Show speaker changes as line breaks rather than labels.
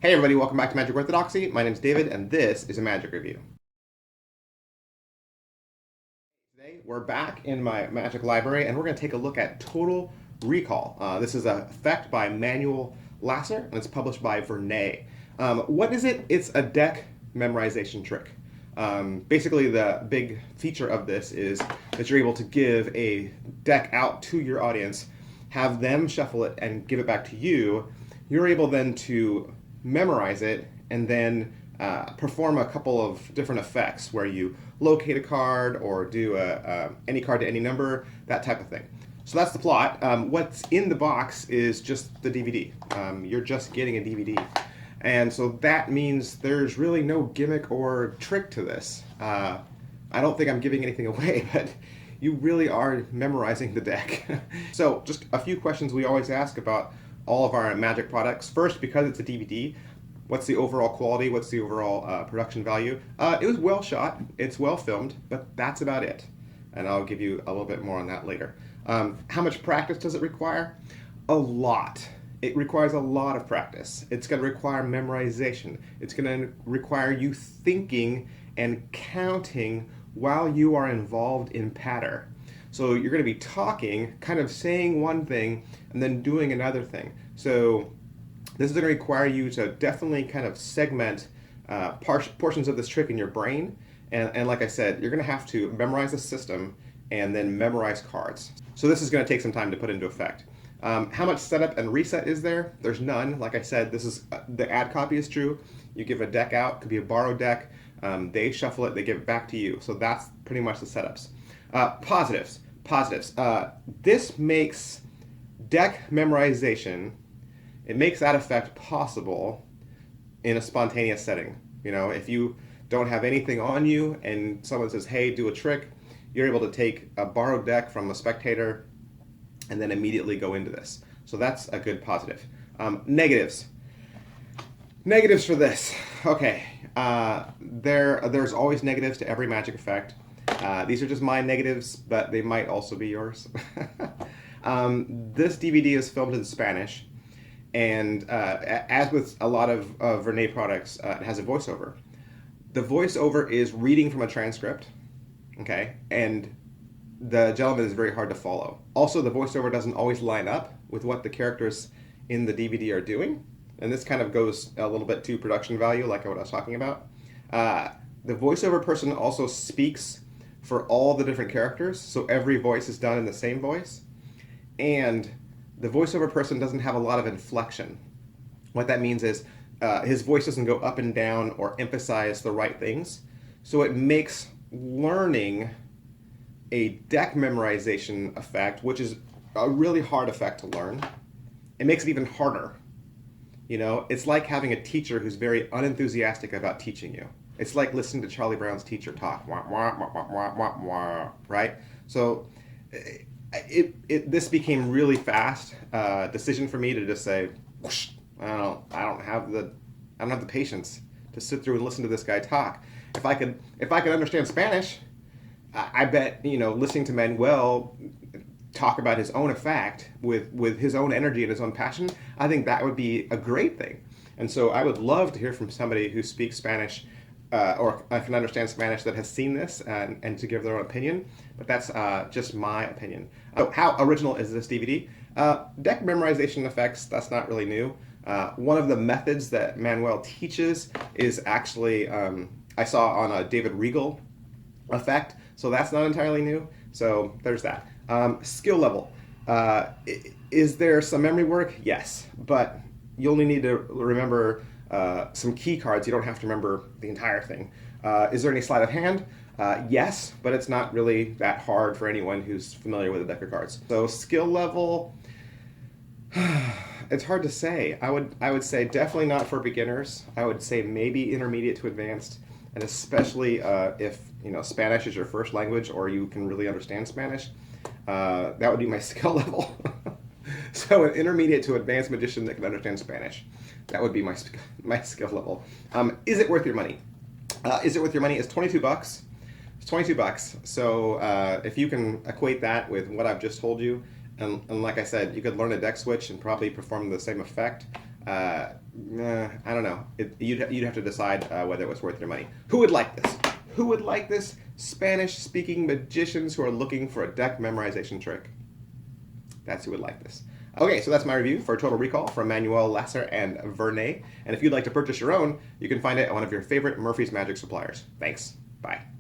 Hey everybody, welcome back to Magic Orthodoxy. My name is David and this is a Magic Review. Today we're back in my Magic library and we're going to take a look at Total Recall. This is an effect by Manuel Llaser and it's published by Vernay. What is it? It's a deck memorization trick. Basically the big feature of this is that you're able to give a deck out to your audience, have them shuffle it and give it back to you. You're able then to memorize it and then perform a couple of different effects where you locate a card or do any card to any number, that type of thing. So that's the plot. What's in the box is just the DVD. You're just getting a DVD. And so that means there's really no gimmick or trick to this. I don't think I'm giving anything away, but you really are memorizing the deck. So just a few questions we always ask about all of our Magic products. First, because it's a DVD, what's the overall quality? What's the overall production value? It was well shot, it's well filmed, but that's about it. And I'll give you a little bit more on that later. How much practice does it require? A lot. It requires a lot of practice. It's going to require memorization. It's going to require you thinking and counting while you are involved in patter. So you're going to be talking, kind of saying one thing, and then doing another thing. So this is going to require you to definitely kind of segment portions of this trick in your brain. And like I said, you're going to have to memorize the system and then memorize cards. So this is going to take some time to put into effect. How much setup and reset is there? There's none. Like I said, this is the ad copy is true. You give a deck out, could be a borrowed deck. They shuffle it, they give it back to you. So that's pretty much the setups. Positives. This makes deck memorization, it makes that effect possible in a spontaneous setting. You know, if you don't have anything on you and someone says, hey, do a trick, you're able to take a borrowed deck from a spectator and then immediately go into this. So that's a good positive. Negatives. Negatives for this. Okay, there's always negatives to every magic effect. These are just my negatives, but they might also be yours. This DVD is filmed in Spanish, and as with a lot of Vernay products, it has a voiceover. The voiceover is reading from a transcript, okay, and the gentleman is very hard to follow. Also, the voiceover doesn't always line up with what the characters in the DVD are doing, and this kind of goes a little bit to production value, like what I was talking about. The voiceover person also speaks for all the different characters, so every voice is done in the same voice, and the voiceover person doesn't have a lot of inflection. What that means is his voice doesn't go up and down or emphasize the right things, so it makes learning a deck memorization effect, which is a really hard effect to learn. It makes it even harder. You know, it's like having a teacher who's very unenthusiastic about teaching you. It's like listening to Charlie Brown's teacher talk, wah, wah, wah, wah, wah, wah, wah, right? So this became really fast decision for me to just say, whoosh, I don't have the patience to sit through and listen to this guy talk. If I could understand Spanish, I bet, you know, listening to Manuel talk about his own effect with his own energy and his own passion, I think that would be a great thing. And so I would love to hear from somebody who speaks Spanish or can understand Spanish that has seen this and to give their own opinion. But that's just my opinion. So how original is this DVD? Deck memorization effects, that's not really new. One of the methods that Manuel teaches is actually, I saw on a David Regal effect, so that's not entirely new. So there's that. Skill level. Is there some memory work? Yes, but you only need to remember some key cards. You don't have to remember the entire thing. Is there any sleight of hand? Yes, but it's not really that hard for anyone who's familiar with a deck of cards. So skill level, it's hard to say. I would say definitely not for beginners. I would say maybe intermediate to advanced, and especially if Spanish is your first language or you can really understand Spanish. That would be my skill level. So an intermediate to advanced magician that can understand Spanish. That would be my skill level. Is it worth your money? Is it worth your money? It's 22 bucks. It's 22 bucks. So if you can equate that with what I've just told you, and like I said, you could learn a deck switch and probably perform the same effect. I don't know. you'd have to decide whether it was worth your money. Who would like this? Who would like this? Spanish-speaking magicians who are looking for a deck memorization trick. That's who would like this. Okay, so that's my review for Total Recall from Manuel Llaser and Vernay. And if you'd like to purchase your own, you can find it at one of your favorite Murphy's Magic suppliers. Thanks. Bye.